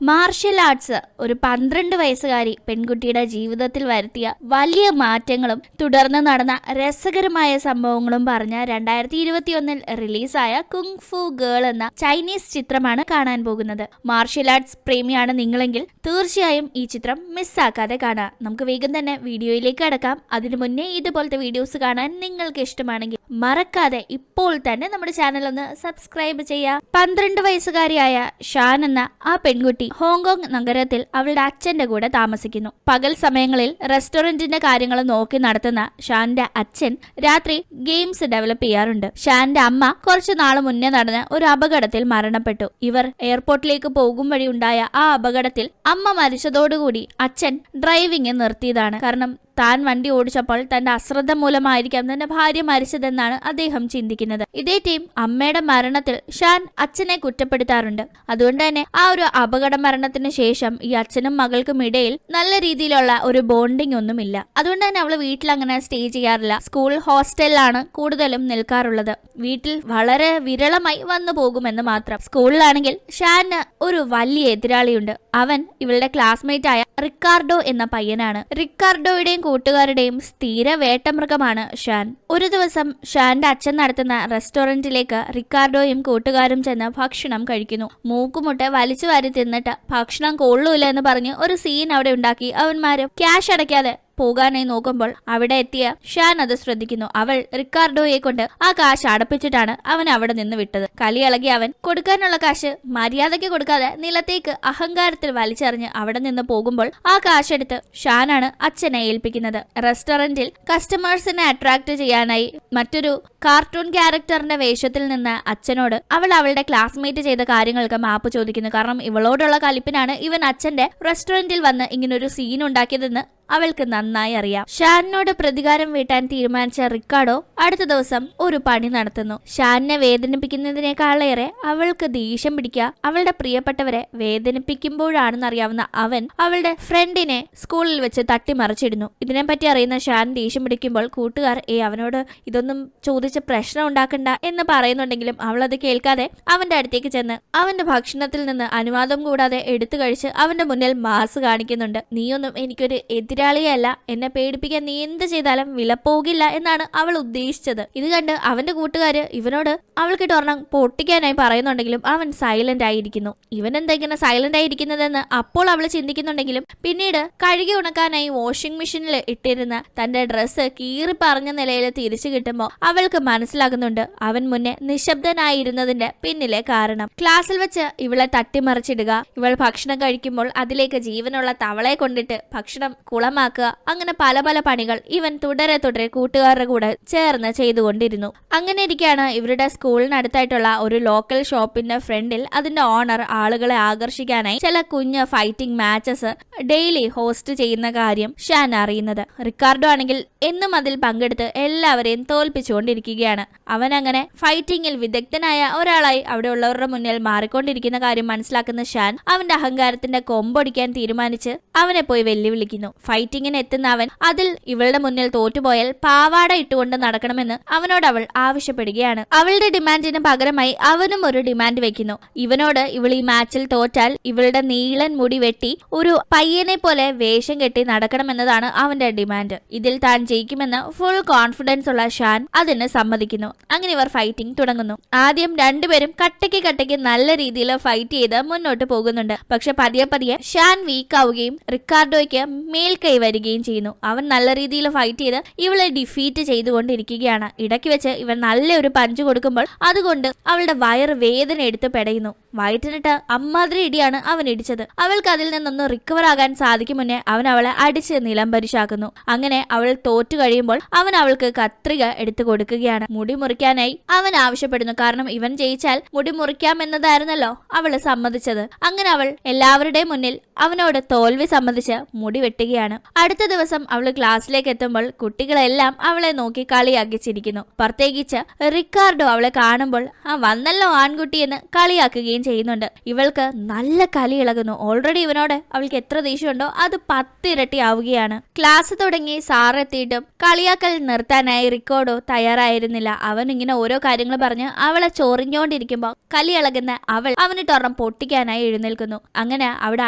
Martial arts ഒരു 12 വയസ്സുകാരി പെൺകുട്ടിയുടെ ജീവിതത്തിൽ വരുത്തിയ വലിയ മാറ്റങ്ങളും തുടർന്ന് നടന്ന രസകരമായ സംഭവങ്ങളും പറഞ്ഞ 2021 റിലീസായ കുങ് ഫു ഗേൾ എന്ന ചൈനീസ് ചിത്രമാണ് കാണാൻ പോകുന്നത്. മാർഷ്യൽ ആർട്സ് പ്രേമിയാണ് നിങ്ങളെങ്കിൽ തീർച്ചയായും ഈ ചിത്രം മിസ്സാക്കാതെ കാണാം. നമുക്ക് വേഗം തന്നെ വീഡിയോയിലേക്ക് കടക്കാം. അതിനു മുന്നേ ഇതുപോലത്തെ വീഡിയോസ് കാണാൻ നിങ്ങൾക്ക് ഇഷ്ടമാണെങ്കിൽ മറക്കാതെ ഇപ്പോൾ തന്നെ നമ്മുടെ ചാനൽ ഒന്ന് സബ്സ്ക്രൈബ് ചെയ്യുക. 12 വയസ്സുകാരിയായ ഷാൻ എന്ന ആ പെൺകുട്ടി ഹോങ്കോങ് നഗരത്തിൽ അവളുടെ അച്ഛന്റെ കൂടെ താമസിക്കുന്നു. പകൽ സമയങ്ങളിൽ റെസ്റ്റോറന്റിന്റെ കാര്യങ്ങൾ നോക്കി നടത്തുന്ന ഷാന്റെ അച്ഛൻ രാത്രി ഗെയിംസ് ഡെവലപ്പ് ചെയ്യാറുണ്ട്. ഷാന്റെ അമ്മ കുറച്ചു നാൾ മുന്നേ നടന്ന ഒരു അപകടത്തിൽ മരണപ്പെട്ടു. ഇവർ എയർപോർട്ടിലേക്ക് പോകും വഴി ഉണ്ടായ ആ അപകടത്തിൽ അമ്മ മരിച്ചതോടുകൂടി അച്ഛൻ ഡ്രൈവിംഗ് നിർത്തിയതാണ്. കാരണം താൻ വണ്ടി ഓടിച്ചപ്പോൾ തന്റെ അശ്രദ്ധ മൂലമായിരിക്കാം തന്റെ ഭാര്യ മരിച്ചതെന്നാണ് അദ്ദേഹം ചിന്തിക്കുന്നത്. ഇതേ ടീം അമ്മയുടെ മരണത്തിൽ ഷാൻ അച്ഛനെ കുറ്റപ്പെടുത്താറുണ്ട്. അതുകൊണ്ട് തന്നെ ആ ഒരു അപകട മരണത്തിന് ശേഷം ഈ അച്ഛനും മകൾക്കും ഇടയിൽ നല്ല രീതിയിലുള്ള ഒരു ബോണ്ടിങ് ഒന്നുമില്ല. അതുകൊണ്ട് തന്നെ അവള് വീട്ടിൽ അങ്ങനെ സ്റ്റേ ചെയ്യാറില്ല. സ്കൂൾ ഹോസ്റ്റലിലാണ് കൂടുതലും നിൽക്കാറുള്ളത്. വീട്ടിൽ വളരെ വിരളമായി വന്നു പോകുമെന്ന് മാത്രം. സ്കൂളിലാണെങ്കിൽ ഷാന് ഒരു വലിയ എതിരാളിയുണ്ട്. അവൻ ഇവളുടെ ക്ലാസ്മേറ്റ് ആയ റിക്കാർഡോ എന്ന പയ്യനാണ്. റിക്കാർഡോയുടെയും കൂട്ടുകാരുടെയും സ്ഥിര വേട്ടമൃഗമാണ് ഷാൻ. ഒരു ദിവസം ഷാന്റെ അച്ഛൻ നടത്തുന്ന റെസ്റ്റോറന്റിലേക്ക് റിക്കാർഡോയും കൂട്ടുകാരും ചെന്ന് ഭക്ഷണം കഴിക്കുന്നു. മൂക്കുമുട്ടെ വലിച്ചു വാരി തിന്നിട്ട് ഭക്ഷണം കൊള്ളൂല എന്ന് പറഞ്ഞ് ഒരു സീൻ അവിടെ ഉണ്ടാക്കി അവന്മാര് ക്യാഷ് അടയ്ക്കാതെ പോകാനായി നോക്കുമ്പോൾ അവിടെ എത്തിയ ഷാൻ അത് ശ്രദ്ധിക്കുന്നു. അവൾ റിക്കാർഡോയെ കൊണ്ട് ആ കാശ് അടപ്പിച്ചിട്ടാണ് അവൻ അവിടെ നിന്ന് വിട്ടത്. കലിയിളകി അവൻ കൊടുക്കാനുള്ള കാശ് മര്യാദയ്ക്ക് കൊടുക്കാതെ നിലത്തേക്ക് അഹങ്കാരത്തിൽ വലിച്ചെറിഞ്ഞ് അവിടെ നിന്ന് പോകുമ്പോൾ ആ കാശെടുത്ത് ഷാനാണ് അച്ഛനെ ഏൽപ്പിക്കുന്നത്. റെസ്റ്റോറന്റിൽ കസ്റ്റമേഴ്സിനെ അട്രാക്ട് ചെയ്യാനായി മറ്റൊരു കാർട്ടൂൺ ക്യാരക്ടറിന്റെ വേഷത്തിൽ നിന്ന് അച്ഛനോട് അവൾ അവളുടെ ക്ലാസ്മേറ്റ് ചെയ്ത കാര്യങ്ങൾക്ക് മാപ്പ് ചോദിക്കുന്നു. കാരണം ഇവളോടുള്ള കലിപ്പിനാണ് ഇവൻ അച്ഛന്റെ റെസ്റ്റോറന്റിൽ വന്ന് ഇങ്ങനൊരു സീൻ ഉണ്ടാക്കിയതെന്ന് അവൾക്ക് നന്നായി അറിയാം. ഷാനിനോട് പ്രതികാരം വീട്ടാൻ തീരുമാനിച്ച റിക്കാർഡോ അടുത്ത ദിവസം ഒരു പണി നടത്തുന്നു. ഷാനിനെ വേദനിപ്പിക്കുന്നതിനേക്കാളേറെ അവൾക്ക് ദേഷ്യം പിടിക്കുക അവളുടെ പ്രിയപ്പെട്ടവരെ വേദനിപ്പിക്കുമ്പോഴാണെന്നറിയാവുന്ന അവൻ അവളുടെ ഫ്രണ്ടിനെ സ്കൂളിൽ വെച്ച് തട്ടിമറിച്ചിടുന്നു. ഇതിനെപ്പറ്റി അറിയുന്ന ഷാൻ ദേഷ്യം പിടിക്കുമ്പോൾ കൂട്ടുകാർ അവനോട് ഇതൊന്നും ചോദിച്ച് പ്രശ്നം ഉണ്ടാക്കണ്ട എന്ന് പറയുന്നുണ്ടെങ്കിലും അവൾ അത് കേൾക്കാതെ അവന്റെ അടുത്തേക്ക് ചെന്ന് അവന്റെ ഭക്ഷണത്തിൽ നിന്ന് അനുവാദം കൂടാതെ എടുത്തു കഴിച്ച് അവന്റെ മുന്നിൽ മാസ് കാണിക്കുന്നുണ്ട്. നീയൊന്നും എനിക്കൊരു എതിരാളിയല്ല, എന്നെ പേടിപ്പിക്കാൻ നീ എന്ത് ചെയ്താലും വിലപ്പോകില്ല എന്നാണ് അവൾ ഉദ്ദേശിച്ചത്. ഇത് കണ്ട് അവന്റെ കൂട്ടുകാര് ഇവനോട് അവൾക്കിട്ട് ഒരെണ്ണം പൊട്ടിക്കാനായി പറയുന്നുണ്ടെങ്കിലും അവൻ സൈലന്റ് ആയിരിക്കുന്നു. ഇവൻ എന്താ ഇങ്ങനെ സൈലന്റ് ആയിരിക്കുന്നതെന്ന് അപ്പോൾ അവൾ ചിന്തിക്കുന്നുണ്ടെങ്കിലും പിന്നീട് കഴുകി ഉണക്കാനായി വാഷിംഗ് മെഷീനിൽ ഇട്ടിരുന്ന തന്റെ ഡ്രസ്സ് കീറി പറഞ്ഞ നിലയിൽ തിരിച്ചു കിട്ടുമ്പോൾ അവൾക്ക് മനസ്സിലാകുന്നുണ്ട് അവൻ മുന്നേ നിശബ്ദനായിരുന്നതിന്റെ പിന്നിലെ കാരണം. ക്ലാസ്സിൽ വെച്ച് ഇവളെ തട്ടിമറിച്ചിടുക, ഇവൾ ഭക്ഷണം കഴിക്കുമ്പോൾ അതിലേക്ക് ജീവനുള്ള തവളയെ കൊണ്ടിട്ട് ഭക്ഷണം കുളമാക്കുക, അങ്ങനെ പല പല പണികൾ ഇവൻ തുടരെ കൂട്ടുകാരുടെ കൂടെ ചേർന്ന് ചെയ്തുകൊണ്ടിരുന്നു. അങ്ങനെ ഇരിക്കുകയാണ് ഇവരുടെ സ്കൂളിനടുത്തായിട്ടുള്ള ഒരു ലോക്കൽ ഷോപ്പിന്റെ ഫ്രണ്ടിൽ അതിന്റെ ഓണർ ആളുകളെ ആകർഷിക്കാനായി ചില കുഞ്ഞ് ഫൈറ്റിംഗ് മാച്ചസ് ഡെയിലി ഹോസ്റ്റ് ചെയ്യുന്ന കാര്യം ഷാൻ അറിയുന്നത്. റിക്കാർഡോ ആണെങ്കിൽ എന്നും അതിൽ പങ്കെടുത്ത് എല്ലാവരെയും തോൽപ്പിച്ചുകൊണ്ടിരിക്കുകയാണ്. അവൻ അങ്ങനെ ഫൈറ്റിംഗിൽ വിദഗ്ധനായ ഒരാളായി അവിടെ ഉള്ളവരുടെ മുന്നിൽ മാറിക്കൊണ്ടിരിക്കുന്ന കാര്യം മനസ്സിലാക്കുന്ന ഷാൻ അവന്റെ അഹങ്കാരത്തിന്റെ കൊമ്പൊടിക്കാൻ തീരുമാനിച്ച് അവനെ പോയി വെല്ലുവിളിക്കുന്നു. ഫൈറ്റിങ്ങിന് എത്തുന്ന അവൻ അതിൽ ഇവളുടെ മുന്നിൽ തോറ്റുപോയാൽ പാവാട ഇട്ടുകൊണ്ട് നടക്കണമെന്ന് അവനോട് അവൾ ആവശ്യപ്പെടുകയാണ്. അവളുടെ ഡിമാൻഡിന് പകരമായി അവനും ഒരു ഡിമാൻഡ് വെക്കുന്നു. ഇവനോട് ഇവൾ ഈ മാച്ചിൽ തോറ്റാൽ ഇവളുടെ നീളൻ മുടി വെട്ടി ഒരു പയ്യനെ പോലെ വേഷം കെട്ടി നടക്കണമെന്നതാണ് അവന്റെ ഡിമാൻഡ്. ഇതിൽ താൻ ജയിക്കുമെന്ന് ഫുൾ കോൺഫിഡൻസ് ഉള്ള ഷാൻ അതിന് സമ്മതിക്കുന്നു. അങ്ങനെ ഇവർ ഫൈറ്റിംഗ് തുടങ്ങുന്നു. ആദ്യം രണ്ടുപേരും കട്ടയ്ക്ക് നല്ല രീതിയിൽ ഫൈറ്റ് ചെയ്ത് മുന്നോട്ട് പോകുന്നുണ്ട്. പക്ഷെ പതിയെ ഷാൻ വീക്ക് ആവുകയും റിക്കാർഡോയ്ക്ക് മേൽക്കൈ വരികയും ചെയ്യുന്നു. അവൻ നല്ല രീതിയിൽ ഫൈറ്റ് ചെയ്ത് ഇവളെ ഡിഫീറ്റ് ചെയ്തുകൊണ്ടിരിക്കുകയാണ്. ഇടയ്ക്ക് വെച്ച് ഇവൻ നല്ലൊരു പഞ്ച് കൊടുക്കുമ്പോൾ അതുകൊണ്ട് അവളുടെ വയറ് വേദന എടുത്ത് പെടയുന്നു. വയറ്റിനിട്ട് അമ്മാതിരി ഇടിയാണ് അവൻ ഇടിച്ചത്. അവൾക്ക് അതിൽ നിന്നൊന്ന് റിക്കവർ ആകാൻ സാധിക്കും മുന്നേ അവൻ അവളെ അടിച്ച് നിലംപരിശാക്കുന്നു. അങ്ങനെ അവൾ തോറ്റു കഴിയുമ്പോൾ അവൻ അവൾക്ക് കത്രിക എടുത്തു കൊടുക്കുകയാണ്. മുടി മുറിക്കാനായി അവൻ ആവശ്യപ്പെടുന്നു. കാരണം ഇവൻ ജയിച്ചാൽ മുടി മുറിക്കാമെന്നതായിരുന്നല്ലോ അവള് സമ്മതിച്ചത്. അങ്ങനെ അവൾ എല്ലാവരുടെയും മുന്നിൽ അവനോട് തോൽവി സമ്മതിച്ച് മുടി വെട്ടുകയാണ്. ചിരിക്കുകയാണ്. അടുത്ത ദിവസം അവള് ക്ലാസ്സിലേക്ക് എത്തുമ്പോൾ കുട്ടികളെല്ലാം അവളെ നോക്കി കളിയാക്കി ചിരിക്കുന്നു. പ്രത്യേകിച്ച് റിക്കാർഡോ അവളെ കാണുമ്പോൾ വന്നല്ലോ ആൺകുട്ടി എന്ന് കളിയാക്കുകയും ചെയ്യുന്നുണ്ട്. ഇവൾക്ക് നല്ല കളി ഇളകുന്നു. ഓൾറെഡി ഇവനോട് അവൾക്ക് എത്ര ദേഷ്യമുണ്ടോ അത് 10 ഇരട്ടി ആവുകയാണ്. ക്ലാസ് തുടങ്ങി സാർ എത്തിയിട്ടും കളിയാക്കൽ നിർത്താനായി റിക്കാർഡോ തയ്യാറായിരുന്നില്ല. അവൻ ഇങ്ങനെ ഓരോ കാര്യങ്ങൾ പറഞ്ഞ് അവളെ ചൊറിഞ്ഞോണ്ടിരിക്കുമ്പോൾ കലി ഇളകുന്ന അവൾ അവനിട്ടൊരെണ്ണം പൊട്ടിക്കാനായി എഴുന്നേൽക്കുന്നു. അങ്ങനെ അവിടെ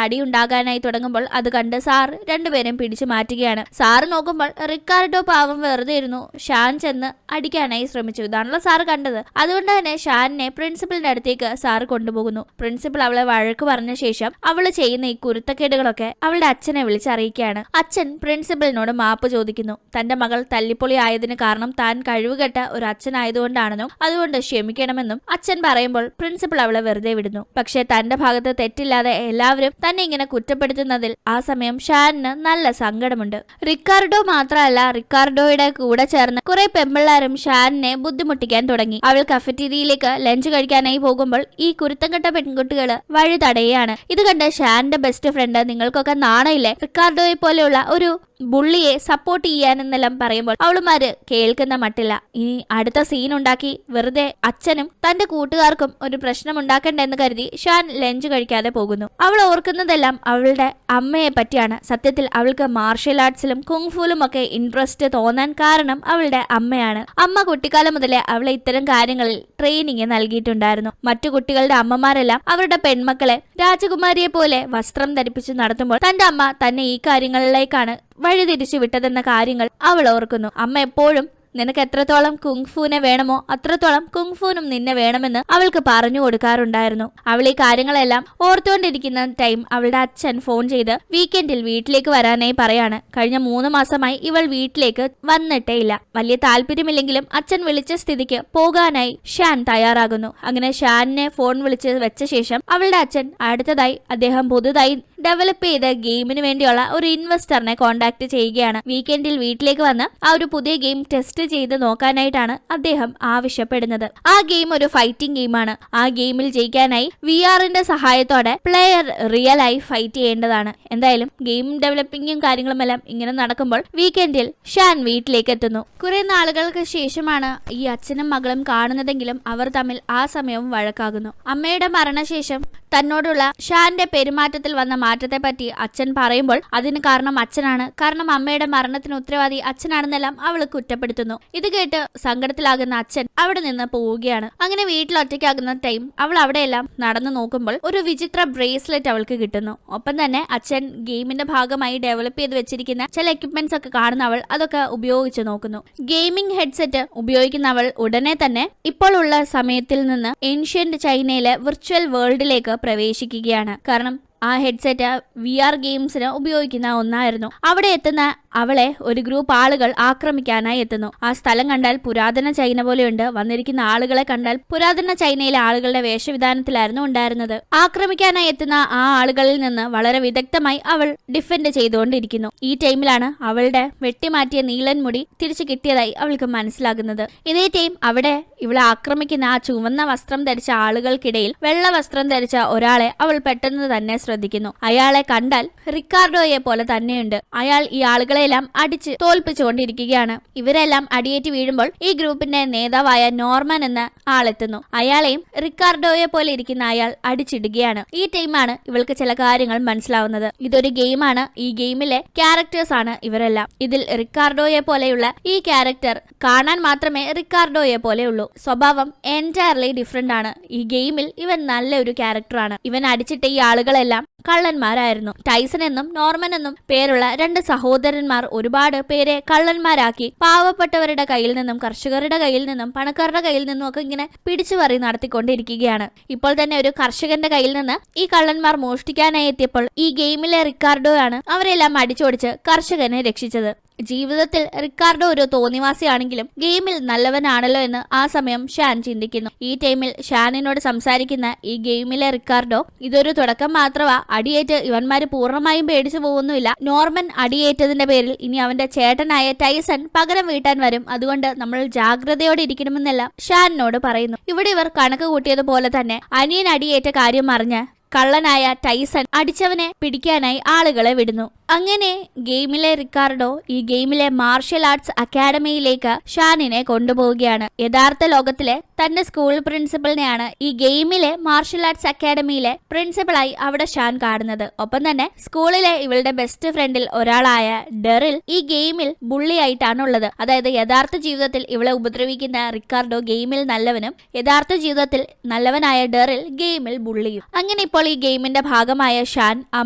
അടിയുണ്ടാകാനായി തുടങ്ങുമ്പോൾ അത് കണ്ട് സാർ രണ്ടുപേരും പിടിച്ചു മാറ്റുകയാണ്. സാറ് നോക്കുമ്പോൾ റിക്കാർഡോ പാവം വെറുതെ ഇരുന്നു. ഷാൻ ചെന്ന് അടിക്കാനായി ശ്രമിച്ചു. ഇതാണല്ലോ സാറ് കണ്ടത്. അതുകൊണ്ട് തന്നെ ഷാനിനെ പ്രിൻസിപ്പലിന്റെ അടുത്തേക്ക് സാറ് കൊണ്ടുപോകുന്നു. പ്രിൻസിപ്പൽ അവളെ വഴക്ക് പറഞ്ഞ ശേഷം അവള് ചെയ്യുന്ന ഈ കുരുത്തക്കേടുകളൊക്കെ അവളുടെ അച്ഛനെ വിളിച്ചറിയിക്കുകയാണ്. അച്ഛൻ പ്രിൻസിപ്പലിനോട് മാപ്പ് ചോദിക്കുന്നു. തന്റെ മകൾ തല്ലിപ്പൊളി ആയതിന് കാരണം താൻ കഴിവുകെട്ട ഒരു അച്ഛനായതുകൊണ്ടാണെന്നും അതുകൊണ്ട് ക്ഷമിക്കണമെന്നും അച്ഛൻ പറയുമ്പോൾ പ്രിൻസിപ്പൽ അവളെ വെറുതെ വിടുന്നു. പക്ഷെ തന്റെ ഭാഗത്ത് തെറ്റില്ലാതെ എല്ലാവരും തന്നെ ഇങ്ങനെ കുറ്റപ്പെടുത്തുന്നതിൽ ആ സമയം ഷാനിന് നല്ല സങ്കടമുണ്ട്. റിക്കാർഡോ മാത്രമല്ല, റിക്കാർഡോയുടെ കൂടെ ചേർന്ന് കുറെ പെമ്പിള്ളാരും ഷാനിനെ ബുദ്ധിമുട്ടിക്കാൻ തുടങ്ങി. അവൾ കഫറ്റീരിയയിലേക്ക് ലഞ്ച് കഴിക്കാനായി പോകുമ്പോൾ ഈ കുരുത്തംകെട്ട പെൺകുട്ടികള് വഴി തടയുകയാണ്. ഇത് കണ്ട് ഷാനിന്റെ ബെസ്റ്റ് ഫ്രണ്ട് നിങ്ങൾക്കൊക്കെ നാണയില്ലേ റിക്കാർഡോയെ പോലെയുള്ള ഒരു ബുള്ളിയെ സപ്പോർട്ട് ചെയ്യാനെന്നെല്ലാം പറയുമ്പോൾ അവളുമാര് കേൾക്കുന്ന മട്ടില്ല. ഇനി അടുത്ത സീൻ ഉണ്ടാക്കി വെറുതെ അച്ഛനും തന്റെ കൂട്ടുകാർക്കും ഒരു പ്രശ്നം ഉണ്ടാക്കണ്ടെന്ന് കരുതി ഷാൻ ലഞ്ച് കഴിക്കാതെ പോകുന്നു. അവൾ ഓർക്കുന്നതെല്ലാം അവളുടെ അമ്മയെ പറ്റിയാണ്. സത്യത്തിൽ അവൾക്ക് മാർഷ്യൽ ആർട്സിലും കുങ്ഫുലും ഒക്കെ ഇൻട്രസ്റ്റ് തോന്നാൻ കാരണം അവളുടെ അമ്മയാണ്. അമ്മ കുട്ടിക്കാലം മുതലേ അവളെ ഇത്തരം കാര്യങ്ങളിൽ ട്രെയിനിങ് നൽകിയിട്ടുണ്ടായിരുന്നു. മറ്റു കുട്ടികളുടെ അമ്മമാരെല്ലാം അവരുടെ പെൺമക്കളെ രാജകുമാരിയെ പോലെ വസ്ത്രം ധരിപ്പിച്ച് നടത്തുമ്പോൾ തന്റെ അമ്മ തന്നെ ഈ കാര്യങ്ങളിലേക്കാണ് വഴിതിരിച്ചു വിട്ടതെന്ന കാര്യങ്ങൾ അവൾ ഓർക്കുന്നു. അമ്മ എപ്പോഴും നിനക്ക് എത്രത്തോളം കുങ്ഫൂനെ വേണമോ അത്രത്തോളം കുങ്ഫൂനും നിന്നെ വേണമെന്ന് അവൾക്ക് പറഞ്ഞു കൊടുക്കാറുണ്ടായിരുന്നു. അവൾ ഈ കാര്യങ്ങളെല്ലാം ഓർത്തുകൊണ്ടിരിക്കുന്ന ടൈം അവളുടെ അച്ഛൻ ഫോൺ ചെയ്ത് വീക്കെൻഡിൽ വീട്ടിലേക്ക് വരാനായി പറയാണ്. കഴിഞ്ഞ 3 മാസമായി ഇവൾ വീട്ടിലേക്ക് വന്നിട്ടേ ഇല്ല. വലിയ താല്പര്യമില്ലെങ്കിലും അച്ഛൻ വിളിച്ച സ്ഥിതിക്ക് പോകാനായി ഷാൻ തയ്യാറാകുന്നു. അങ്ങനെ ഷാനിനെ ഫോൺ വിളിച്ച് വെച്ച ശേഷം അവളുടെ അച്ഛൻ അടുത്തതായി അദ്ദേഹം പുതുതായി ഡെവലപ്പ് ചെയ്ത ഗെയിമിന് വേണ്ടിയുള്ള ഒരു ഇൻവെസ്റ്ററിനെ കോൺടാക്ട് ചെയ്യുകയാണ്. വീക്കെൻഡിൽ വീട്ടിലേക്ക് വന്ന് ആ ഒരു പുതിയ ഗെയിം ടെസ്റ്റ് ചെയ്ത് നോക്കാനായിട്ടാണ് അദ്ദേഹം ആവശ്യപ്പെടുന്നത്. ആ ഗെയിം ഒരു ഫൈറ്റിംഗ് ഗെയിമാണ്. ആ ഗെയിമിൽ ജയിക്കാനായി VR-ന്റെ സഹായത്തോടെ പ്ലെയർ റിയൽ ആയി ഫൈറ്റ് ചെയ്യേണ്ടതാണ്. എന്തായാലും ഗെയിം ഡെവലപ്പിംഗും കാര്യങ്ങളുമെല്ലാം ഇങ്ങനെ നടക്കുമ്പോൾ വീക്കെൻഡിൽ ഷാൻ വീട്ടിലേക്ക് എത്തുന്നു. കുറെ നാളുകൾക്ക് ശേഷമാണ് ഈ അച്ഛനും മകളും കാണുന്നതെങ്കിലും അവർ തമ്മിൽ ആ സമയവും വഴക്കാകുന്നു. അമ്മയുടെ മരണശേഷം തന്നോടുള്ള ഷാന്റെ പെരുമാറ്റത്തിൽ വന്ന മാറ്റത്തെ പറ്റി അച്ഛൻ പറയുമ്പോൾ അതിന് കാരണം അച്ഛനാണ്, കാരണം അമ്മയുടെ മരണത്തിന് ഉത്തരവാദി അച്ഛനാണെന്നെല്ലാം അവൾ കുറ്റപ്പെടുത്തുന്നു. ഇത് കേട്ട് സങ്കടത്തിലാകുന്ന അച്ഛൻ അവിടെ നിന്ന് പോവുകയാണ്. അങ്ങനെ വീട്ടിൽ ഒറ്റയ്ക്കാകുന്ന ടൈം അവൾ അവിടെയെല്ലാം നടന്നു നോക്കുമ്പോൾ ഒരു വിചിത്ര ബ്രേസ്ലെറ്റ് അവൾക്ക് കിട്ടുന്നു. ഒപ്പം തന്നെ അച്ഛൻ ഗെയിമിന്റെ ഭാഗമായി ഡെവലപ്പ് ചെയ്ത് വെച്ചിരിക്കുന്ന ചില എക്യുപ്മെന്റ്സ് ഒക്കെ കാണുന്ന അവൾ അതൊക്കെ ഉപയോഗിച്ച് നോക്കുന്നു. ഗെയിമിംഗ് ഹെഡ്സെറ്റ് ഉപയോഗിക്കുന്ന അവൾ ഉടനെ തന്നെ ഇപ്പോൾ ഉള്ള സമയത്തിൽ നിന്ന് ഏൻഷ്യന്റ് ചൈനയിലെ വിർച്വൽ വേൾഡിലേക്ക് പ്രവേശിക്കുകയാണ്. കാരണം ആ ഹെഡ്സെറ്റ് VR ഗെയിംസിന് ഉപയോഗിക്കുന്ന ഒന്നായിരുന്നു. അവിടെ എത്തുന്ന അവളെ ഒരു ഗ്രൂപ്പ് ആളുകൾ ആക്രമിക്കാനായി എത്തുന്നു. ആ സ്ഥലം കണ്ടാൽ പുരാതന ചൈന പോലെയുണ്ട്. വന്നിരിക്കുന്ന ആളുകളെ കണ്ടാൽ പുരാതന ചൈനയിലെ ആളുകളുടെ വേഷവിധാനത്തിലായിരുന്നു ഉണ്ടായിരുന്നത്. ആക്രമിക്കാനായി എത്തുന്ന ആ ആളുകളിൽ നിന്ന് വളരെ വിദഗ്ധമായി അവൾ ഡിഫെൻഡ് ചെയ്തുകൊണ്ടിരിക്കുന്നു. ഈ ടൈമിലാണ് അവളുടെ വെട്ടിമാറ്റിയ നീളൻ മുടി തിരിച്ചു കിട്ടിയതായി അവൾക്ക് മനസ്സിലാകുന്നത്. ഇതേ ടൈം അവിടെ ഇവളെ ആക്രമിക്കുന്ന ആ ചുവന്ന വസ്ത്രം ധരിച്ച ആളുകൾക്കിടയിൽ വെള്ള വസ്ത്രം ധരിച്ച ഒരാളെ അവൾ പെട്ടെന്ന് തന്നെ ശ്രദ്ധിക്കുന്നു. അയാളെ കണ്ടാൽ റിക്കാർഡോയെ പോലെ തന്നെയുണ്ട്. അയാൾ ഈ ആളുകളെല്ലാം അടിച്ച് തോൽപ്പിച്ചുകൊണ്ടിരിക്കുകയാണ്. ഇവരെല്ലാം അടിയേറ്റ് വീഴുമ്പോൾ ഈ ഗ്രൂപ്പിന്റെ നേതാവായ നോർമൻ എന്ന ആളെത്തുന്നു. അയാളെയും റിക്കാർഡോയെ പോലെ ഇരിക്കുന്ന അയാൾ അടിച്ചിടുകയാണ്. ഈ ടൈമാണ് ഇവൾക്ക് ചില കാര്യങ്ങൾ മനസ്സിലാവുന്നത്. ഇതൊരു ഗെയിമാണ്. ഈ ഗെയിമിലെ ക്യാരക്ടേഴ്സ് ആണ് ഇവരെല്ലാം. ഇതിൽ റിക്കാർഡോയെ പോലെയുള്ള ഈ ക്യാരക്ടർ കാണാൻ മാത്രമേ റിക്കാർഡോയെ പോലെ ഉള്ളൂ. സ്വഭാവം എൻറ്റയർലി ഡിഫറെന്റ് ആണ്. ഈ ഗെയിമിൽ ഇവൻ നല്ലൊരു ക്യാരക്ടറാണ്. ഇവൻ അടിച്ചിട്ട ഈ ആളുകളെല്ലാം കള്ളന്മാരായിരുന്നു. ടൈസൺ എന്നും നോർമൻ എന്നും പേരുള്ള 2 സഹോദരന്മാർ ഒരുപാട് പേരെ കള്ളന്മാരാക്കി പാവപ്പെട്ടവരുടെ കയ്യിൽ നിന്നും കർഷകരുടെ കയ്യിൽ നിന്നും പണക്കാരുടെ കയ്യിൽ നിന്നും ഒക്കെ ഇങ്ങനെ പിടിച്ചുപറി നടത്തിക്കൊണ്ടിരിക്കുകയാണ്. ഇപ്പോൾ തന്നെ ഒരു കർഷകന്റെ കയ്യിൽ നിന്ന് ഈ കള്ളന്മാർ മോഷ്ടിക്കാനായി എത്തിയപ്പോൾ ഈ ഗെയിമിലെ റിക്കാർഡോ ആണ് അവരെല്ലാം അടിച്ചോടിച്ച് കർഷകനെ രക്ഷിച്ചത്. ജീവിതത്തിൽ റിക്കാർഡോ ഒരു തോന്നിവാസിയാണെങ്കിലും ഗെയിമിൽ നല്ലവനാണല്ലോ എന്ന് ആ സമയം ഷാൻ ചിന്തിക്കുന്നു. ഈ ടൈമിൽ ഷാനിനോട് സംസാരിക്കുന്ന ഈ ഗെയിമിലെ റിക്കാർഡോ ഇതൊരു തുടക്കം മാത്രമാ, അടിയേറ്റ് ഇവന്മാര് പൂർണ്ണമായും പേടിച്ചു പോകുന്നില്ല. നോർമൻ അടിയേറ്റതിന്റെ പേരിൽ ഇനി അവന്റെ ചേട്ടനായ ടൈസൺ പകരം വീട്ടാൻ വരും. അതുകൊണ്ട് നമ്മൾ ജാഗ്രതയോടെ ഇരിക്കണമെന്നെല്ലാം ഷാനിനോട് പറയുന്നു. ഇവിടെ ഇവർ കണക്ക് കൂട്ടിയതുപോലെ തന്നെ അനിയൻ അടിയേറ്റ കാര്യം അറിഞ്ഞ് കള്ളനായ ടൈസൺ അടിച്ചവനെ പിടിക്കാനായി ആളുകളെ വിടുന്നു. അങ്ങനെ ഗെയിമിലെ റിക്കാർഡോ ഈ ഗെയിമിലെ മാർഷൽ ആർട്സ് അക്കാഡമിയിലേക്ക് ഷാനിനെ കൊണ്ടുപോവുകയാണ്. യഥാർത്ഥ ലോകത്തിലെ തന്റെ സ്കൂൾ പ്രിൻസിപ്പലിനെയാണ് ഈ ഗെയിമിലെ മാർഷൽ ആർട്സ് അക്കാഡമിയിലെ പ്രിൻസിപ്പളായി അവിടെ ഷാൻ കാണുന്നത്. ഒപ്പം തന്നെ സ്കൂളിലെ ഇവളുടെ ബെസ്റ്റ് ഫ്രണ്ടിൽ ഒരാളായ ഡെറിൽ ഈ ഗെയിമിൽ ബുള്ളിയായിട്ടാണുള്ളത്. അതായത് യഥാർത്ഥ ജീവിതത്തിൽ ഇവളെ ഉപദ്രവിക്കുന്ന റിക്കാർഡോ ഗെയിമിൽ നല്ലവനും യഥാർത്ഥ ജീവിതത്തിൽ നല്ലവനായ ഡെറിൽ ഗെയിമിൽ ബുള്ളിയും. അങ്ങനെ ഇപ്പോൾ ഈ ഗെയിമിന്റെ ഭാഗമായ ഷാൻ ആ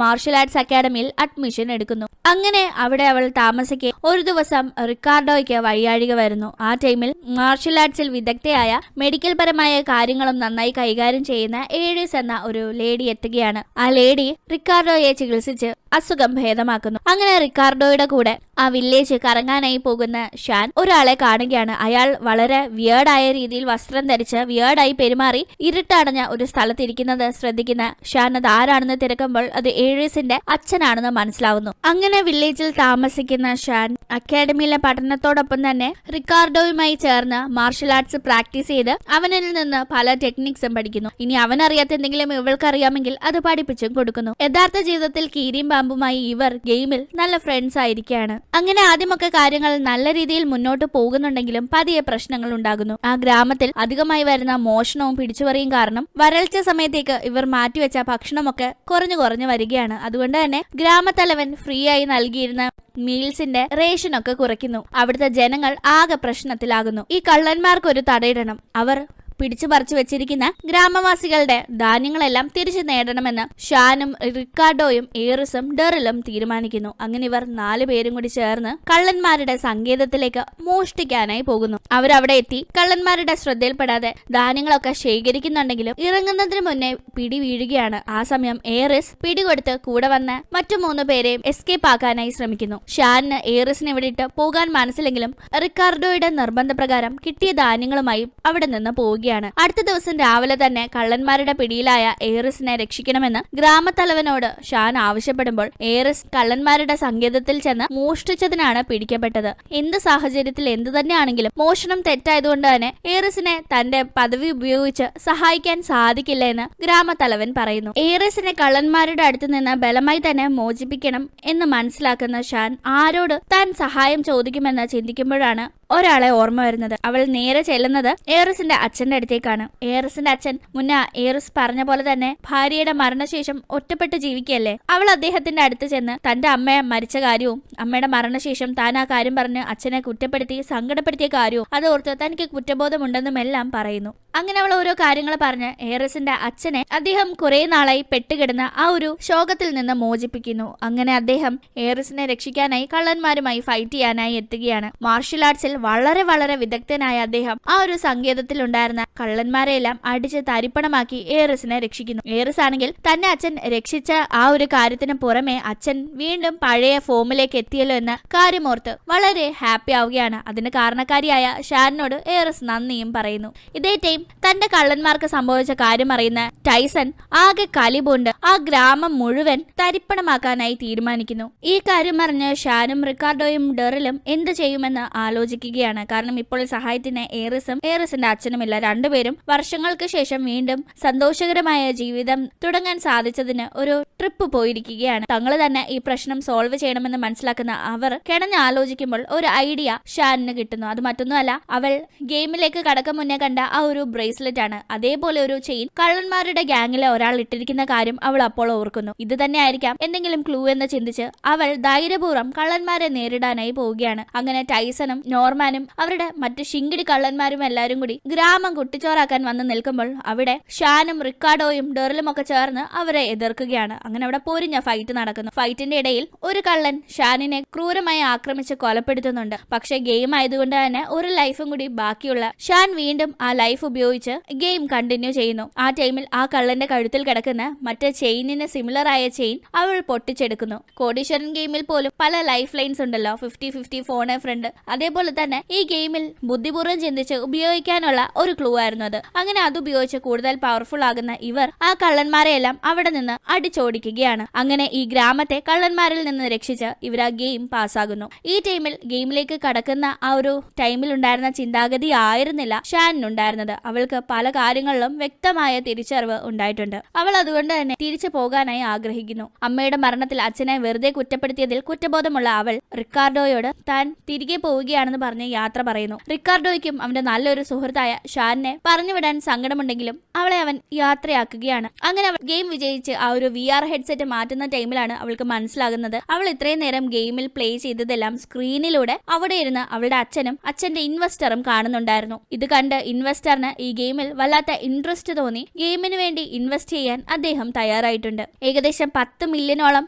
മാർഷൽ ആർട്സ് അക്കാഡമിയിൽ അഡ്മിഷൻ എടുക്കുന്നു. അങ്ങനെ അവിടെ അവൾ താമസിക്കെ ഒരു ദിവസം റിക്കാർഡോയ്ക്ക് വഴിയാഴിക വരുന്നു. ആ ടൈമിൽ മാർഷൽ ആർട്സിൽ വിദഗ്ധയായ മെഡിക്കൽ പരമായ കാര്യങ്ങളും നന്നായി കൈകാര്യം ചെയ്യുന്ന ഏഴീസ് എന്ന ഒരു ലേഡി എത്തുകയാണ്. ആ ലേഡി റിക്കാർഡോയെ ചികിത്സിച്ച് അസുഖം ഭേദമാക്കുന്നു. അങ്ങനെ റിക്കാർഡോയുടെ കൂടെ ആ വില്ലേജ് കറങ്ങാനായി പോകുന്ന ഷാൻ ഒരാളെ കാണുകയാണ്. അയാൾ വളരെ വിയേർഡായ രീതിയിൽ വസ്ത്രം ധരിച്ച് വിയേർഡായി പെരുമാറി ഇരുട്ടടഞ്ഞ ഒരു സ്ഥലത്തിരിക്കുന്നത് ശ്രദ്ധിക്കുന്ന ഷാൻ അത് ആരാണെന്ന് തിരക്കുമ്പോൾ അത് ഏഴീസിന്റെ അച്ഛനാണെന്ന് മനസ്സിലാവുന്നു. അങ്ങനെ വില്ലേജിൽ താമസിക്കുന്ന ഷാൻ അക്കാഡമിയിലെ പഠനത്തോടൊപ്പം തന്നെ റിക്കാർഡോയുമായി ചേർന്ന് മാർഷൽ ആർട്സ് പ്രാക്ടീസ് ചെയ്ത് അവനിൽ നിന്ന് പല ടെക്നിക്സും പഠിക്കുന്നു. ഇനി അവനറിയാത്ത എന്തെങ്കിലും ഇവൾക്ക് അറിയാമെങ്കിൽ അത് പഠിപ്പിച്ചും കൊടുക്കുന്നു. യഥാർത്ഥ ജീവിതത്തിൽ കീരിയും പാമ്പുമായി ഇവർ ഗെയിമിൽ നല്ല ഫ്രണ്ട്സ് ആയിരിക്കുകയാണ്. അങ്ങനെ ആദ്യമൊക്കെ കാര്യങ്ങൾ നല്ല രീതിയിൽ മുന്നോട്ട് പോകുന്നുണ്ടെങ്കിലും പതിയെ പ്രശ്നങ്ങൾ ഉണ്ടാകുന്നു. ആ ഗ്രാമത്തിൽ അധികമായി വരുന്ന മോഷണവും പിടിച്ചുപറിയും കാരണം വരൾച്ച സമയത്തേക്ക് ഇവർ മാറ്റിവെച്ച ഭക്ഷണമൊക്കെ കുറഞ്ഞു വരികയാണ്. അതുകൊണ്ട് തന്നെ ഗ്രാമത്തലവൻ ഫ്രീ ആയി നൽകിയിരുന്ന മീൽസിന്റെ റേഷനൊക്കെ കുറയ്ക്കുന്നു. അവിടുത്തെ ജനങ്ങൾ ആകെ പ്രശ്നത്തിലാകുന്നു. ഈ കള്ളന്മാർക്ക് ഒരു തടയിടണം. അവർ പിടിച്ചു പറിച്ചു വെച്ചിരിക്കുന്ന ഗ്രാമവാസികളുടെ ധാന്യങ്ങളെല്ലാം തിരിച്ചു നേടണമെന്ന് ഷാനും റിക്കാർഡോയും ഏറിസും ഡെറിലും തീരുമാനിക്കുന്നു. അങ്ങനെ ഇവർ 4 പേരും കൂടി ചേർന്ന് കള്ളന്മാരുടെ സങ്കേതത്തിലേക്ക് മോഷ്ടിക്കാനായി പോകുന്നു. അവരവിടെ എത്തി കള്ളന്മാരുടെ ശ്രദ്ധയിൽപ്പെടാതെ ധാന്യങ്ങളൊക്കെ ശേഖരിക്കുന്നുണ്ടെങ്കിലും ഇറങ്ങുന്നതിന് മുന്നേ പിടി വീഴുകയാണ്. ആ സമയം ഏറിസ് പിടികൊടുത്ത് കൂടെ വന്ന് മറ്റു 3 പേരെയും എസ്കേപ്പ് ആക്കാനായി ശ്രമിക്കുന്നു. ഷാനിന് ഏറിസിനെ വിട്ടിട്ട് പോകാൻ മനസ്സിലെങ്കിലും റിക്കാർഡോയുടെ നിർബന്ധപ്രകാരം കിട്ടിയ ധാന്യങ്ങളുമായി അവിടെ നിന്ന് പോവുകയാണ്. അടുത്ത ദിവസം രാവിലെ തന്നെ കള്ളന്മാരുടെ പിടിയിലായ ഏറിസിനെ രക്ഷിക്കണമെന്ന് ഗ്രാമത്തലവനോട് ഷാൻ ആവശ്യപ്പെടുമ്പോൾ ഏറിസ് കള്ളന്മാരുടെ സങ്കേതത്തിൽ ചെന്ന് മോഷ്ടിച്ചതിനാണ് പിടിക്കപ്പെട്ടത്. എന്ത് സാഹചര്യത്തിൽ എന്തു തന്നെയാണെങ്കിലും മോഷണം തെറ്റായതുകൊണ്ട് തന്നെ ഏറിസിനെ തന്റെ പദവി ഉപയോഗിച്ച് സഹായിക്കാൻ സാധിക്കില്ല എന്ന് ഗ്രാമത്തലവൻ പറയുന്നു. ഏറിസിനെ കള്ളന്മാരുടെ അടുത്ത് നിന്ന് ബലമായി തന്നെ മോചിപ്പിക്കണം എന്ന് മനസ്സിലാക്കുന്ന ഷാൻ ആരോട് താൻ സഹായം ചോദിക്കുമെന്ന് ചിന്തിക്കുമ്പോഴാണ് ഒരാളെ ഓർമ്മ വരുന്നത്. അവൾ നേരെ ചെല്ലുന്നത് ഏറിസിന്റെ അച്ഛന്റെ അടുത്തേക്കാണ്. ഏറിസിന്റെ അച്ഛൻ മുന്നേ ഏറിസ് പറഞ്ഞ പോലെ തന്നെ ഭാര്യയുടെ മരണശേഷം ഒറ്റപ്പെട്ട് ജീവിക്കുകയല്ലേ. അവൾ അദ്ദേഹത്തിന്റെ അടുത്ത് ചെന്ന് തന്റെ അമ്മയെ മരിച്ച കാര്യവും അമ്മയുടെ മരണശേഷം താൻ ആ കാര്യം പറഞ്ഞ് അച്ഛനെ കുറ്റപ്പെടുത്തി സങ്കടപ്പെടുത്തിയ കാര്യവും അതോർത്ത് തനിക്ക് കുറ്റബോധമുണ്ടെന്നും എല്ലാം പറയുന്നു. അങ്ങനെ അവൾ ഓരോ കാര്യങ്ങൾ പറഞ്ഞ് ഏറിസിന്റെ അച്ഛനെ അദ്ദേഹം കുറെ നാളായി പെട്ടുകിടന്ന ആ ഒരു ശോകത്തിൽ നിന്ന് മോചിപ്പിക്കുന്നു. അങ്ങനെ അദ്ദേഹം ഏറിസിനെ രക്ഷിക്കാനായി കള്ളന്മാരുമായി ഫൈറ്റ് ചെയ്യാനായി എത്തുകയാണ്. മാർഷൽ ആർട്സിൽ വളരെ വിദഗ്ധനായ അദ്ദേഹം ആ ഒരു സങ്കേതത്തിൽ ഉണ്ടായിരുന്ന കള്ളന്മാരെയെല്ലാം അടിച്ച് തരിപ്പണമാക്കി ഏറിസിനെ രക്ഷിക്കുന്നു. ഏറിസ് ആണെങ്കിൽ തന്നെ അച്ഛൻ രക്ഷിച്ച ആ ഒരു കാര്യത്തിന് പുറമെ അച്ഛൻ വീണ്ടും പഴയ ഫോമിലേക്ക് എത്തിയല്ലോ എന്ന കാര്യമോർത്ത് വളരെ ഹാപ്പി ആവുകയാണ്. അതിന് കാരണക്കാരിയായ ഷാനിനോട് ഏറിസ് നന്ദിയും പറയുന്നു. ഇതേ ടൈം തന്റെ കള്ളന്മാർക്ക് സംഭവിച്ച കാര്യം അറിയുന്ന ടൈസൺ ആകെ കലിപൂണ്ട് ആ ഗ്രാമം മുഴുവൻ തരിപ്പണമാക്കാനായി തീരുമാനിക്കുന്നു. ഈ കാര്യം അറിഞ്ഞ് ഷാനും റിക്കാർഡോയും ഡെറിലും എന്ത് ചെയ്യുമെന്ന് ആലോചിക്കുകയാണ്. കാരണം ഇപ്പോൾ സഹായത്തിന് ഏറിസിന്റെ അച്ഛനുമില്ല. രണ്ടുപേരും വർഷങ്ങൾക്ക് ശേഷം വീണ്ടും സന്തോഷകരമായ ജീവിതം തുടങ്ങാൻ സാധിച്ചതിന് ഒരു ട്രിപ്പ് പോയിരിക്കുകയാണ്. തങ്ങൾ തന്നെ ഈ പ്രശ്നം സോൾവ് ചെയ്യണമെന്ന് മനസ്സിലാക്കുന്ന അവർ കിടന്ന് ആലോചിക്കുമ്പോൾ ഒരു ഐഡിയ ഷാനിന് കിട്ടുന്നു. അത് മറ്റൊന്നുമല്ല, അവൾ ഗെയിമിലേക്ക് കടക്കാൻ മുന്നേ കണ്ട ആ ഒരു ബ്രേസ്ലെറ്റ് ആണ്. അതേപോലെ ഒരു ചെയിൻ കള്ളന്മാരുടെ ഗ്യാങ്ങിലെ ഒരാൾ ഇട്ടിരിക്കുന്ന കാര്യം അവൾ അപ്പോൾ ഓർക്കുന്നു. ഇത് തന്നെ ആയിരിക്കാം എന്തെങ്കിലും ക്ലൂ എന്ന് ചിന്തിച്ച് അവൾ ധൈര്യപൂർവ്വം കള്ളന്മാരെ നേരിടാനായി പോവുകയാണ്. അങ്ങനെ ടൈസണും നോർമാനും അവരുടെ മറ്റ് ശിങ്കിടി കള്ളന്മാരും എല്ലാവരും കൂടി ഗ്രാമം കുട്ടിച്ചോറാക്കാൻ വന്ന് നിൽക്കുമ്പോൾ അവിടെ ഷാനും റിക്കാർഡോയും ഡെറിലും ഒക്കെ ചേർന്ന് അവരെ എതിർക്കുകയാണ്. അങ്ങനെ അവിടെ പൊരിഞ്ഞ ഫൈറ്റ് നടക്കുന്നു. ഫൈറ്റിന്റെ ഇടയിൽ ഒരു കള്ളൻ ഷാനിനെ ക്രൂരമായി ആക്രമിച്ച് കൊലപ്പെടുത്തുന്നുണ്ട്. പക്ഷെ ഗെയിം ആയതുകൊണ്ട് തന്നെ ഒരു ലൈഫും കൂടി ബാക്കിയുള്ള ഷാൻ വീണ്ടും ആ ലൈഫ് ഉപയോഗിച്ച് ഗെയിം കണ്ടിന്യൂ ചെയ്യുന്നു. ആ ടൈമിൽ ആ കള്ളന്റെ കഴുത്തിൽ കിടക്കുന്ന മറ്റേ ചെയിനിന് സിമിലർ ആയ ചെയിൻ അവൾ പൊട്ടിച്ചെടുക്കുന്നു. കോടീശ്വരൻ ഗെയിമിൽ പോലും പല ലൈഫ് ലൈൻസ് ഉണ്ടല്ലോ, 50-50 ഫോൺ ഫ്രണ്ട്. അതേപോലെ തന്നെ ഈ ഗെയിമിൽ ബുദ്ധിപൂർവ്വം ചിന്തിച്ച് ഉപയോഗിക്കാനുള്ള ഒരു ക്ലൂ ആയിരുന്നു അത്. അങ്ങനെ അത് ഉപയോഗിച്ച് കൂടുതൽ പവർഫുൾ ആകുന്ന ഇവർ ആ കള്ളന്മാരെയെല്ലാം അവിടെ നിന്ന് അടിച്ചോടിക്കുകയാണ്. അങ്ങനെ ഈ ഗ്രാമത്തെ കള്ളന്മാരിൽ നിന്ന് രക്ഷിച്ച് ഇവർ ആ ഗെയിം പാസ്സാകുന്നു. ഈ ടൈമിൽ ഗെയിമിലേക്ക് കടക്കുന്ന ആ ഒരു ടൈമിൽ ഉണ്ടായിരുന്ന ചിന്താഗതി ആയിരുന്നില്ല ഷാനിനുണ്ടായിരുന്നത്. അവൾക്ക് പല കാര്യങ്ങളിലും വ്യക്തമായ തിരിച്ചറിവ് ഉണ്ടായിട്ടുണ്ട്. അവൾ അതുകൊണ്ട് തന്നെ തിരിച്ചു പോകാനായി ആഗ്രഹിക്കുന്നു. അമ്മയുടെ മരണത്തിൽ അച്ഛനെ വെറുതെ കുറ്റപ്പെടുത്തിയതിൽ കുറ്റബോധമുള്ള അവൾ റിക്കാർഡോയോട് താൻ തിരികെ പോവുകയാണെന്ന് പറഞ്ഞ് യാത്ര പറയുന്നു. റിക്കാർഡോയ്ക്കും അവന്റെ നല്ലൊരു സുഹൃത്തായ ഷാനിനെ പറഞ്ഞുവിടാൻ സങ്കടമുണ്ടെങ്കിലും അവളെ അവൻ യാത്രയാക്കുകയാണ്. അങ്ങനെ അവൾ ഗെയിം വിജയിച്ച് ആ ഒരു VR ഹെഡ്സെറ്റ് മാറ്റുന്ന ടൈമിലാണ് അവൾക്ക് മനസ്സിലാകുന്നത് അവൾ ഇത്രയും നേരം ഗെയിമിൽ പ്ലേ ചെയ്തതെല്ലാം സ്ക്രീനിലൂടെ അവിടെ ഇരുന്ന് അവളുടെ അച്ഛനും അച്ഛന്റെ ഇൻവെസ്റ്ററും കാണുന്നുണ്ടായിരുന്നു. ഇത് കണ്ട് ഇൻവെസ്റ്ററിന് ഈ ഗെയിമിൽ വല്ലാത്ത ഇൻട്രസ്റ്റ് തോന്നി ഗെയിമിന് വേണ്ടി ഇൻവെസ്റ്റ് ചെയ്യാൻ അദ്ദേഹം തയ്യാറായിട്ടുണ്ട്. ഏകദേശം $10 മില്യണോളം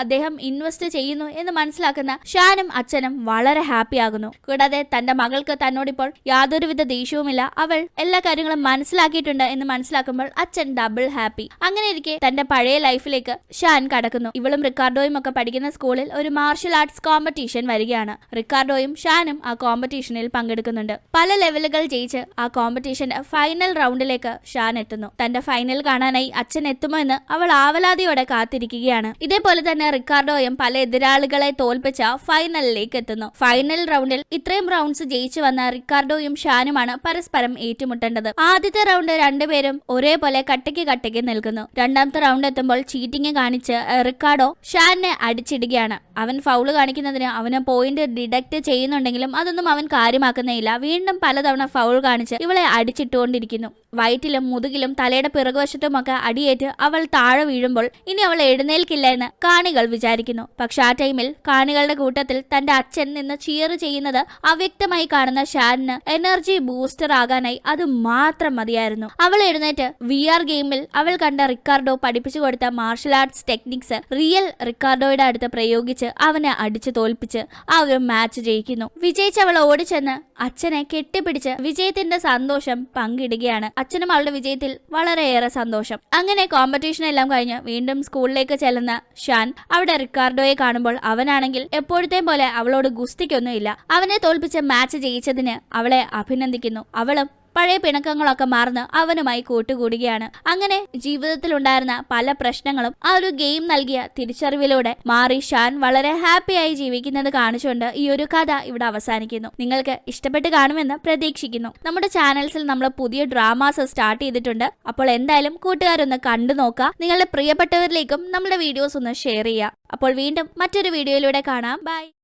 അദ്ദേഹം ഇൻവെസ്റ്റ് ചെയ്യുന്നു എന്ന് മനസ്സിലാക്കുന്ന ഷാനും അച്ഛനും വളരെ ഹാപ്പി ആകുന്നു. കൂടാതെ തന്റെ മകൾക്ക് തന്നോടിപ്പോൾ യാതൊരുവിധ ദേഷ്യവുമില്ല, അവൾ എല്ലാ കാര്യങ്ങളും മനസ്സിലാക്കിയിട്ടുണ്ട് എന്ന് മനസ്സിലാക്കുമ്പോൾ അച്ഛൻ ഡബിൾ ഹാപ്പി. അങ്ങനെ ഇരിക്കെ തന്റെ പഴയ ലൈഫിലേക്ക് ഷാൻ കടക്കുന്നു. ഇവളും റിക്കാർഡോയും ഒക്കെ പഠിക്കുന്ന സ്കൂളിൽ ഒരു മാർഷൽ ആർട്സ് കോമ്പറ്റീഷൻ വരികയാണ്. റിക്കാർഡോയും ഷാനും ആ കോമ്പറ്റീഷനിൽ പങ്കെടുക്കുന്നുണ്ട്. പല ലെവലുകൾ ജയിച്ച് ആ കോമ്പറ്റീഷന്റെ ഫൈനൽ റൗണ്ടിലേക്ക് ഷാൻ എത്തുന്നു. തന്റെ ഫൈനൽ കാണാനായി അച്ഛൻ എത്തുമോ എന്ന് അവൾ ആവലാതിയോടെ കാത്തിരിക്കുകയാണ്. ഇതേപോലെ തന്നെ റിക്കാർഡോയും പല എതിരാളികളെ തോൽപ്പിച്ച ഫൈനലിലേക്ക് എത്തുന്നു. ഫൈനൽ റൗണ്ടിൽ ഇത്രയും റൗണ്ട്സ് ജയിച്ചു വന്ന റിക്കാർഡോയും ഷാനുമാണ് പരസ്പരം ഏറ്റുമുട്ടേണ്ടത്. ആദ്യത്തെ റൗണ്ട് രണ്ടുപേരും ഒരേപോലെ കട്ടയ്ക്ക് നിൽക്കുന്നു. രണ്ടാമത്തെ റൗണ്ട് എത്തുമ്പോൾ ചീറ്റിംഗ് കാണിച്ച് റിക്കാർഡോ ഷാനിനെ അടിച്ചിടുകയാണ്. അവൻ ഫൗള് കാണിക്കുന്നതിന് അവന് പോയിന്റ് ഡിഡക്ട് ചെയ്യുന്നുണ്ടെങ്കിലും അതൊന്നും അവൻ കാര്യമാക്കുന്നേയില്ല. വീണ്ടും പലതവണ ഫൗൾ കാണിച്ച് ഇവളെ അടിച്ചിട്ടുകൊണ്ടിരിക്കുന്നു. വയറ്റിലും മുതുകിലും തലയുടെ പിറകുവശത്തുമൊക്കെ അടിയേറ്റ് അവൾ താഴെ വീഴുമ്പോൾ ഇനി അവൾ എഴുന്നേൽക്കില്ല എന്ന് കാണികൾ വിചാരിക്കുന്നു. പക്ഷെ ആ ടൈമിൽ കാണികളുടെ കൂട്ടത്തിൽ തന്റെ അച്ഛൻ നിന്ന് ചിയർ ചെയ്യുന്നത് അവ്യക്തമായി കാണുന്ന ഷാനിന് എനർജി ബൂസ്റ്റർ ആകാനായി അത് മാത്രം മതിയായിരുന്നു. അവൾ എഴുന്നേറ്റ് VR ഗെയിമിൽ അവൾ കണ്ട റിക്കാർഡോ പഠിപ്പിച്ചു കൊടുത്ത മാർഷൽ ആർട്സ് ടെക്നിക്സ് റിയൽ റിക്കാർഡോയുടെ അടുത്ത് പ്രയോഗിച്ച് അവനെ അടിച്ചു തോൽപ്പിച്ച് ആ ഒരു മാച്ച് ജയിക്കുന്നു. വിജയിച്ച് അവൾ ഓടിച്ചെന്ന് അച്ഛനെ കെട്ടിപ്പിടിച്ച് വിജയത്തിന്റെ സന്തോഷം പങ്കിടുകയാണ്. അച്ഛനും അവളുടെ വിജയത്തിൽ വളരെയേറെ സന്തോഷം. അങ്ങനെ കോമ്പറ്റീഷൻ എല്ലാം കഴിഞ്ഞ് വീണ്ടും സ്കൂളിലേക്ക് ചെല്ലുന്ന ഷാൻ അവിടെ റിക്കാർഡോയെ കാണുമ്പോൾ അവനാണെങ്കിൽ എപ്പോഴത്തെയും പോലെ അവളോട് ഗുസ്തിക്കൊന്നുമില്ല. അവനെ തോൽപ്പിച്ച് മാച്ച് ജയിച്ചതിന് അവളെ അഭിനന്ദിക്കുന്നു. അവളും പഴയ പിണക്കങ്ങളൊക്കെ മറന്ന് അവനുമായി കൂട്ടുകൂടുകയാണ്. അങ്ങനെ ജീവിതത്തിൽ ഉണ്ടായിരുന്ന പല പ്രശ്നങ്ങളും ആ ഒരു ഗെയിം നൽകിയ തിരിച്ചറിവിലൂടെ മാറി ഷാൻ വളരെ ഹാപ്പിയായി ജീവിക്കുന്നത് കാണിച്ചുകൊണ്ട് ഈ ഒരു കഥ ഇവിടെ അവസാനിക്കുന്നു. നിങ്ങൾക്ക് ഇഷ്ടപ്പെട്ട് കാണുമെന്ന് പ്രതീക്ഷിക്കുന്നു. നമ്മുടെ ചാനൽസിൽ നമ്മൾ പുതിയ ഡ്രാമാസ് സ്റ്റാർട്ട് ചെയ്തിട്ടുണ്ട്. അപ്പോൾ എന്തായാലും കൂട്ടുകാരൊന്ന് കണ്ടു നോക്കുക. നിങ്ങളുടെ പ്രിയപ്പെട്ടവരിലേക്കും നമ്മുടെ വീഡിയോസ് ഒന്ന് ഷെയർ ചെയ്യുക. അപ്പോൾ വീണ്ടും മറ്റൊരു വീഡിയോയിലൂടെ കാണാം. ബൈ.